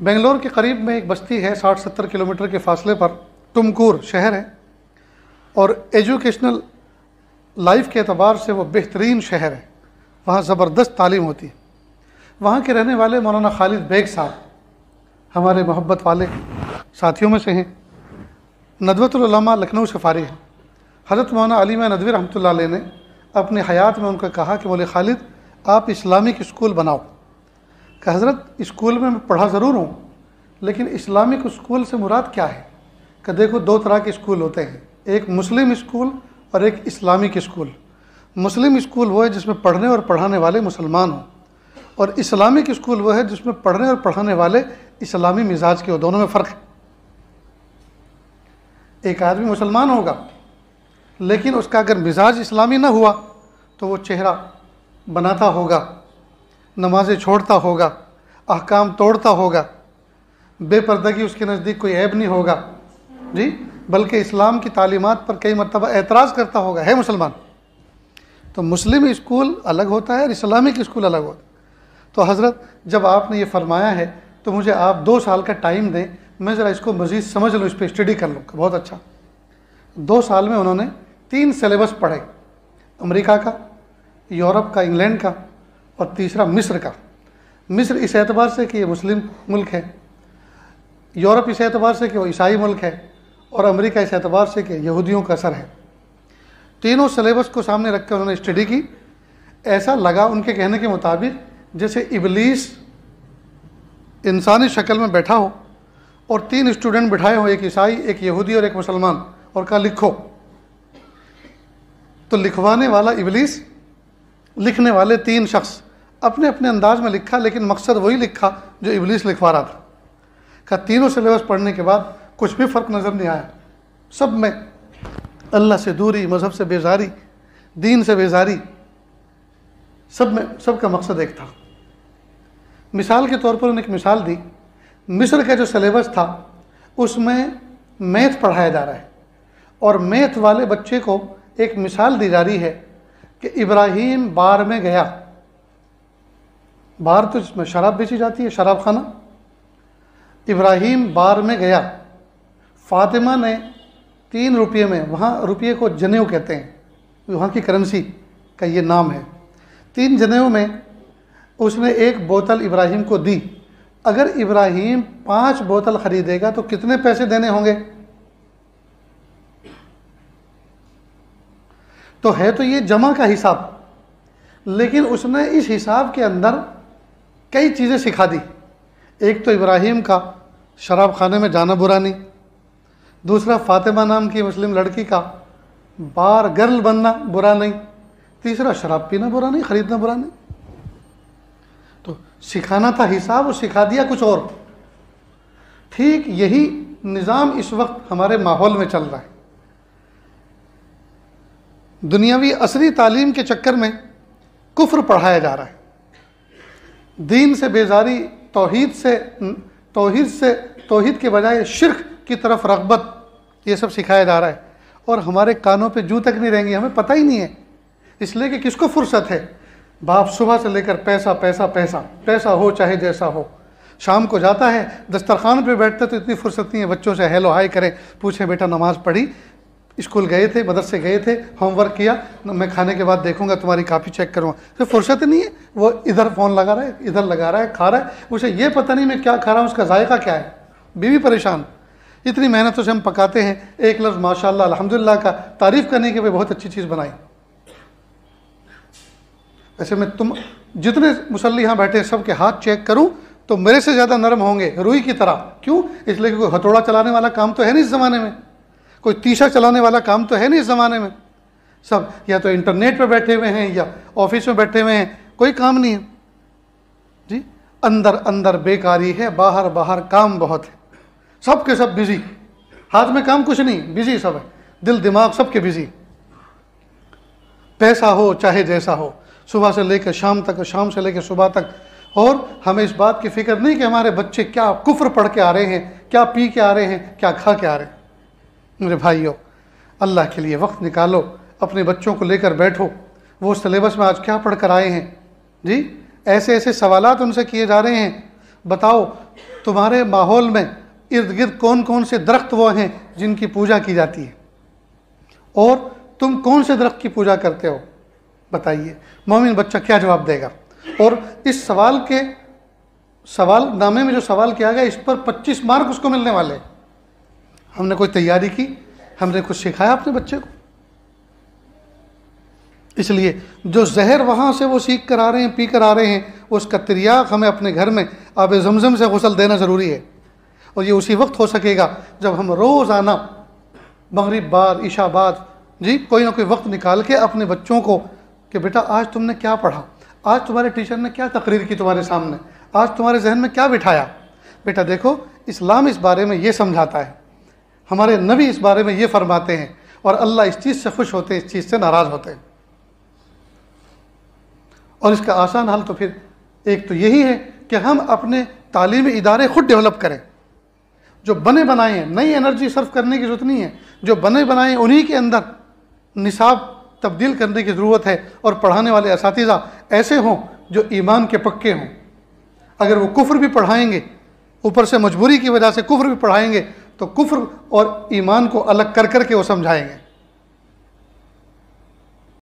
بنگلور کے قریب میں ایک بستی ہے 60-70 کلومیٹر کے فاصلے پر، تمکور شہر ہے، اور ایجوکیشنل لائف کے اعتبار سے وہ بہترین شہر ہے، وہاں زبردست تعلیم ہوتی ہے۔ وہاں کے رہنے والے مولانا خالد بیگ صاحب ہمارے محبت والے ساتھیوں میں سے ہیں، ندوۃ العلماء لکھنؤ سے فارغ ہیں۔ حضرت مولانا علی محمد ندوی رحمۃ اللہ علیہ نے اپنی حیات میں ان کو کہا کہ مولوی خالد آپ اسلامک اسکول بناؤ، کہ حضرت اسکول میں پڑھا ضرور ہوں لیکن اسلامک اسکول سے مراد کیا ہے؟ کہ دیکھو 2 طرح کے اسکول ہوتے ہیں، ایک مسلم اسکول اور ایک اسلامک اسکول۔ مسلم اسکول وہ ہے جس میں پڑھنے اور پڑھانے والے مسلمان ہوں، اور اسلامک اسکول وہ ہے جس میں پڑھنے اور پڑھانے والے اسلامی مزاج کے ہو۔ دونوں میں فرق ہے۔ ایک آدمی مسلمان ہوگا لیکن اس کا اگر مزاج اسلامی نہ ہوا تو وہ چہرہ بناتا ہوگا، نمازیں چھوڑتا ہوگا، احکام توڑتا ہوگا، بے پردگی اس کے نزدیک کوئی عیب نہیں ہوگا، جی، بلکہ اسلام کی تعلیمات پر کئی مرتبہ اعتراض کرتا ہوگا، ہے مسلمان۔ تو مسلم اسکول الگ ہوتا ہے اور اسلامک اسکول الگ ہوتا ہے۔ تو حضرت جب آپ نے یہ فرمایا ہے تو مجھے آپ 2 سال کا ٹائم دیں، میں ذرا اس کو مزید سمجھ لوں، اس پہ اسٹڈی کر لوں۔ بہت اچھا۔ 2 سال میں انہوں نے 3 سلیبس پڑھے، امریکہ کا، یورپ کا، انگلینڈ کا، اور تیسرا مصر کا۔ مصر اس اعتبار سے کہ یہ مسلم ملک ہے، یورپ اس اعتبار سے کہ وہ عیسائی ملک ہے، اور امریکہ اس اعتبار سے کہ یہودیوں کا اثر ہے۔ تینوں سلیبس کو سامنے رکھ کے انہوں نے اسٹڈی کی۔ ایسا لگا ان کے کہنے کے مطابق جیسے ابلیس انسانی شکل میں بیٹھا ہو اور 3 اسٹوڈنٹ بٹھائے ہوں، ایک عیسائی، ایک یہودی اور ایک مسلمان، اور کہا لکھو۔ تو لکھوانے والا ابلیس، لکھنے والے 3 شخص اپنے اپنے انداز میں لکھا، لیکن مقصد وہی لکھا جو ابلیس لکھوا رہا تھا۔ کہا تینوں سلیبس پڑھنے کے بعد کچھ بھی فرق نظر نہیں آیا، سب میں اللہ سے دوری، مذہب سے بیزاری، دین سے بیزاری، سب کا مقصد ایک تھا۔ مثال کے طور پر انہوں نے ایک مثال دی، مصر کا جو سلیبس تھا اس میں میتھ پڑھایا جا رہا ہے، اور میتھ والے بچے کو ایک مثال دی جا رہی ہے کہ ابراہیم بار میں گیا، بار تو جس میں شراب بیچی جاتی ہے، شراب خانہ، ابراہیم بار میں گیا، فاطمہ نے 3 روپے میں، وہاں روپے کو جنیو کہتے ہیں، وہاں کی کرنسی کا یہ نام ہے، 3 جنیو میں اس نے 1 بوتل ابراہیم کو دی۔ اگر ابراہیم 5 بوتل خریدے گا تو کتنے پیسے دینے ہوں گے؟ تو ہے تو یہ جمع کا حساب، لیکن اس نے اس حساب کے اندر کئی چیزیں سکھا دی۔ ایک تو ابراہیم کا شراب خانے میں جانا برا نہیں، دوسرا فاطمہ نام کی مسلم لڑکی کا بار گرل بننا برا نہیں، تیسرا شراب پینا برا نہیں، خریدنا برا نہیں۔ تو سکھانا تھا حساب، اور سکھا دیا کچھ اور۔ ٹھیک یہی نظام اس وقت ہمارے ماحول میں چل رہا ہے۔ دنیاوی عصری تعلیم کے چکر میں کفر پڑھایا جا رہا ہے، دین سے بیزاری، توحید کے بجائے شرک کی طرف رغبت، یہ سب سکھایا جا رہا ہے، اور ہمارے کانوں پہ جو تک نہیں رہیں گے، ہمیں پتہ ہی نہیں ہے، اس لیے کہ کس کو فرصت ہے؟ باپ صبح سے لے کر پیسہ پیسہ پیسہ، پیسہ ہو چاہے جیسا ہو، شام کو جاتا ہے دسترخوان پہ بیٹھتا تو اتنی فرصت نہیں ہے بچوں سے ہیلو ہائی کریں، پوچھیں بیٹا نماز پڑھی، اسکول گئے تھے، مدرسے گئے تھے، ہوم ورک کیا، میں کھانے کے بعد دیکھوں گا، تمہاری کاپی چیک کروں گا۔ تو فرصت نہیں ہے، وہ ادھر فون لگا رہا ہے، ادھر لگا رہا ہے، کھا رہا ہے، اسے یہ پتہ نہیں میں کیا کھا رہا ہوں، اس کا ذائقہ کیا ہے، بیوی پریشان۔ اتنی محنتوں سے ہم پکاتے ہیں، ایک لفظ ماشاءاللہ الحمدللہ کا تعریف کرنے کے بھی بہت اچھی چیز بنائی۔ ایسے میں تم جتنے مصلی یہاں بیٹھے سب کے ہاتھ چیک کروں تو میرے سے زیادہ نرم ہوں گے، روئی کی طرح۔ کیوں؟ اس لیے کہ کوئی ہتھوڑا چلانے والا کام تو ہے نہیں اس زمانے میں، کوئی تیشا چلانے والا کام تو ہے نہیں اس زمانے میں، سب یا تو انٹرنیٹ پہ بیٹھے ہوئے ہیں یا آفس میں بیٹھے ہوئے ہیں، کوئی کام نہیں ہے جی۔ اندر اندر بیکاری ہے، باہر باہر کام بہت ہے، سب کے سب بزی، ہاتھ میں کام کچھ نہیں، بزی سب ہے، دل دماغ سب کے بزی، پیسہ ہو چاہے جیسا ہو، صبح سے لے کر شام تک، شام سے لے کر صبح تک، اور ہمیں اس بات کی فکر نہیں کہ ہمارے بچے کیا کفر پڑھ کے آ رہے ہیں، کیا پی کے آ رہے ہیں، کیا کھا کے آ رہے ہیں۔ میرے بھائیو، اللہ کے لیے وقت نکالو، اپنے بچوں کو لے کر بیٹھو، وہ سلیبس میں آج کیا پڑھ کر آئے ہیں جی، ایسے ایسے سوالات ان سے کیے جا رہے ہیں، بتاؤ تمہارے ماحول میں ارد گرد کون کون سے درخت وہ ہیں جن کی پوجا کی جاتی ہے، اور تم کون سے درخت کی پوجا کرتے ہو، بتائیے۔ مومن بچہ کیا جواب دے گا؟ اور اس سوال نامے میں جو سوال کیا گیا، اس پر 25 مارک اس کو ملنے والے۔ ہم نے کوئی تیاری کی؟ ہم نے کچھ سکھایا اپنے بچے کو؟ اس لیے جو زہر وہاں سے وہ سیکھ کر آ رہے ہیں، پی کر آ رہے ہیں، اس کا تریاق ہمیں اپنے گھر میں آب زمزم سے غسل دینا ضروری ہے۔ اور یہ اسی وقت ہو سکے گا جب ہم روزانہ مغرب بعد، عشاء بعد کوئی نہ کوئی وقت نکال کے اپنے بچوں کو کہ بیٹا آج تم نے کیا پڑھا، آج تمہارے ٹیچر نے کیا تقریر کی تمہارے سامنے، آج تمہارے ذہن میں کیا بٹھایا۔ بیٹا دیکھو اسلام اس بارے میں یہ سمجھاتا ہے، ہمارے نبی اس بارے میں یہ فرماتے ہیں، اور اللہ اس چیز سے خوش ہوتے ہیں، اس چیز سے ناراض ہوتے ہیں۔ اور اس کا آسان حل تو پھر ایک تو یہی ہے کہ ہم اپنے تعلیمی ادارے خود ڈیولپ کریں، جو بنے بنائے ہیں، نئی انرجی صرف کرنے کی ضرورت نہیں ہے، جو بنے بنائے انہی کے اندر نصاب تبدیل کرنے کی ضرورت ہے، اور پڑھانے والے اساتذہ ایسے ہوں جو ایمان کے پکے ہوں۔ اگر وہ کفر بھی پڑھائیں گے، اوپر سے مجبوری کی وجہ سے کفر بھی پڑھائیں گے، تو کفر اور ایمان کو الگ کر کر کے وہ سمجھائیں گے۔